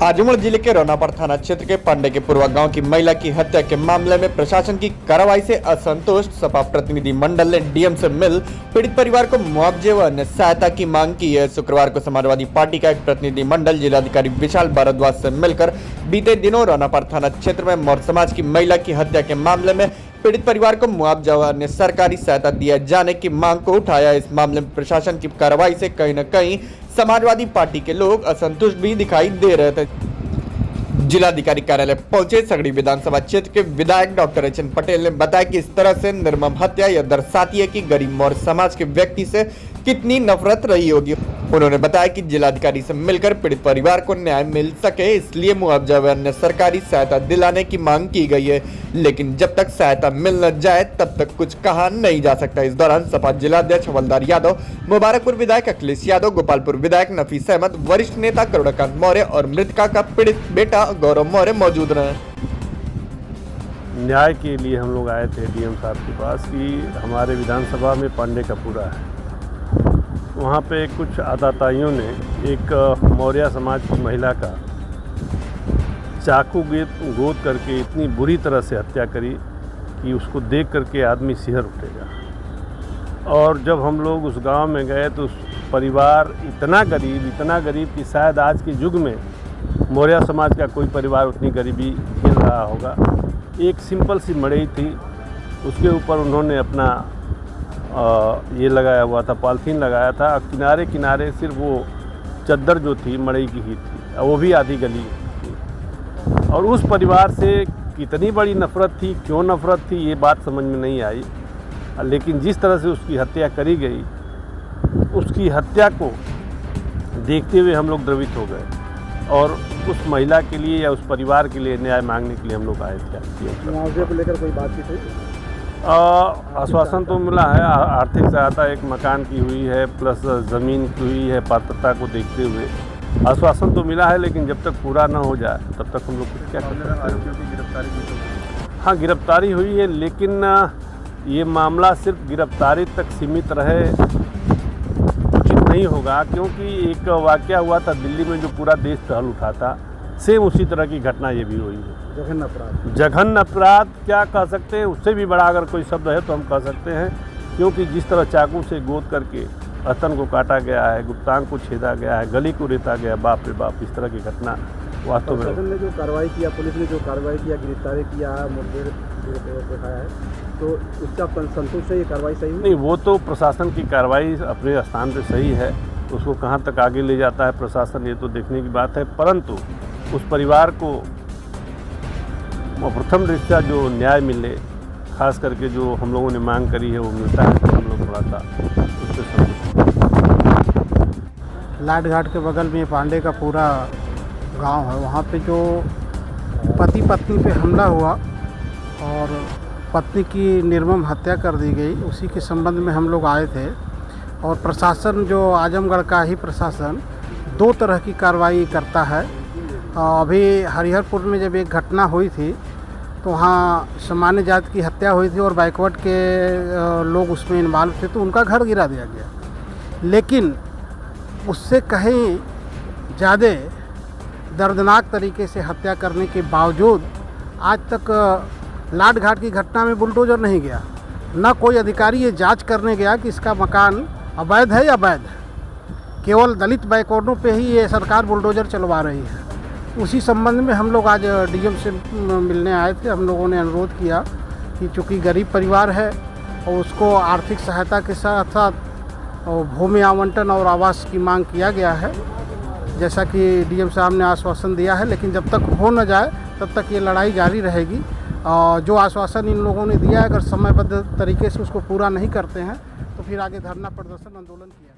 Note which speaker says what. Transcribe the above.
Speaker 1: आजमगढ़ जिले के रौनापाड़ थाना क्षेत्र के पांडे के पूर्वा गांव की महिला की हत्या के मामले में प्रशासन की कार्रवाई से असंतुष्ट सपा प्रतिनिधि मंडल ने डीएम से मिल पीड़ित परिवार को मुआवजे व अन्य सहायता की मांग की है। शुक्रवार को समाजवादी पार्टी का एक प्रतिनिधि मंडल जिलाधिकारी विशाल भारद्वाज से मिलकर बीते दिनों रौनापाड़ थाना क्षेत्र में मौर्य समाज की महिला की हत्या के मामले में पीड़ित परिवार को मुआवजा व अन्य सरकारी सहायता दिया जाने की मांग को उठाया। इस मामले में प्रशासन की कार्रवाई से कहीं न कहीं समाजवादी पार्टी के लोग असंतुष्ट भी दिखाई दे रहे थे। जिलाधिकारी कार्यालय पहुंचे सगड़ी विधानसभा क्षेत्र के विधायक डॉक्टर एचएन पटेल ने बताया कि इस तरह से निर्मम हत्या यह दर्शाती है कि गरीब मौर्य समाज के व्यक्ति से कितनी नफरत रही होगी। उन्होंने बताया कि जिलाधिकारी से मिलकर पीड़ित परिवार को न्याय मिल सके इसलिए मुआवजा व अन्य सरकारी सहायता दिलाने की मांग की गई है, लेकिन जब तक सहायता मिल न जाए तब तक कुछ कहा नहीं जा सकता। इस दौरान सपा जिलाध्यक्ष हवलदार यादव, मुबारकपुर विधायक अखिलेश यादव, गोपालपुर विधायक नफीस अहमद, वरिष्ठ नेता करुणाकांत मौर्य और मृतका का पीड़ित बेटा गौरव मौर्य मौजूद रहे।
Speaker 2: न्याय के लिए हम लोग आए थे डीएम साहब के पास कि हमारे विधानसभा में पांडे का पूरा है, वहाँ पे कुछ आताताइयों ने एक मौर्य समाज की महिला का चाकू गोद करके इतनी बुरी तरह से हत्या करी कि उसको देख करके आदमी सिहर उठेगा। और जब हम लोग उस गांव में गए तो उस परिवार इतना गरीब कि शायद आज के युग में मौर्य समाज का कोई परिवार उतनी गरीबी झेल रहा होगा। एक सिंपल सी मड़ई थी, उसके ऊपर उन्होंने अपना ये लगाया हुआ था, पॉलीथीन लगाया था। किनारे किनारे सिर्फ वो चद्दर जो थी मड़ई की ही थी, वो भी आधी गली थी। और उस परिवार से कितनी बड़ी नफ़रत थी, क्यों नफ़रत थी, ये बात समझ में नहीं आई। लेकिन जिस तरह से उसकी हत्या करी गई, उसकी हत्या को देखते हुए हम लोग द्रवित हो गए और उस महिला के लिए या उस परिवार के लिए न्याय मांगने के लिए हम लोग आए थे।
Speaker 3: मुआवजे को लेकर कोई बातचीत हुई?
Speaker 2: आश्वासन तो मिला है, आर्थिक सहायता एक मकान की हुई है, प्लस ज़मीन की हुई है, पात्रता को देखते हुए आश्वासन तो मिला है, लेकिन जब तक पूरा ना हो जाए तब तक हम लोग कुछ क्या कर सकते हैं।
Speaker 3: गिरफ्तारी?
Speaker 2: हाँ, गिरफ्तारी हुई है, लेकिन ये मामला सिर्फ गिरफ्तारी तक सीमित रहे उचित नहीं होगा, क्योंकि एक वाक़या हुआ था दिल्ली में जो पूरा देश टहल उठा था, सेम उसी तरह की घटना ये भी हुई है। जघन्य अपराध क्या कह सकते हैं, उससे भी बड़ा अगर कोई शब्द है तो हम कह सकते हैं, क्योंकि जिस तरह चाकू से गोद करके अतन को काटा गया है, गुप्तांग को छेदा गया है, गली को रेता गया, बाप रे बाप, इस तरह की घटना वास्तव में।
Speaker 3: प्रशासन ने जो कार्रवाई किया, पुलिस ने जो कार्रवाई किया, गिरफ्तारी किया, मुठभेड़ दिखाया है, तो उसका संतुष्ट है? ये कार्रवाई सही
Speaker 2: नहीं, वो तो प्रशासन की कार्रवाई अपने स्थान पर सही है, उसको कहाँ तक आगे ले जाता है प्रशासन, ये तो देखने की बात है। परंतु उस परिवार को प्रथम दृष्टया जो न्याय मिले, खास करके जो हम लोगों ने मांग करी है वो मिलता है, तो हम लोग थोड़ा सा
Speaker 4: लाट घाट के बगल में पांडे का पूरा गांव है। वहाँ पे जो पति पत्नी पे हमला हुआ और पत्नी की निर्मम हत्या कर दी गई, उसी के संबंध में हम लोग आए थे। और प्रशासन जो आजमगढ़ का ही प्रशासन दो तरह की कार्रवाई करता है। अभी हरिहरपुर में जब एक घटना हुई थी तो वहाँ सामान्य जाति की हत्या हुई थी और बैकवर्ड के लोग उसमें इन्वॉल्व थे, तो उनका घर गिरा दिया गया। लेकिन उससे कहीं ज़्यादा दर्दनाक तरीके से हत्या करने के बावजूद आज तक लाट घाट की घटना में बुलडोजर नहीं गया, ना कोई अधिकारी ये जांच करने गया कि इसका मकान अवैध है या वैध है। केवल दलित बैकवर्डों पे ही ये सरकार बुलडोजर चलवा रही है। उसी संबंध में हम लोग आज डीएम से मिलने आए थे। हम लोगों ने अनुरोध किया कि चूँकि गरीब परिवार है और उसको आर्थिक सहायता के साथ साथ भूमि आवंटन और आवास की मांग किया गया है, जैसा कि डीएम साहब ने आश्वासन दिया है। लेकिन जब तक हो न जाए तब तक ये लड़ाई जारी रहेगी। जो आश्वासन इन लोगों ने दिया है, अगर समयबद्ध तरीके से उसको पूरा नहीं करते हैं तो फिर आगे धरना प्रदर्शन आंदोलन किया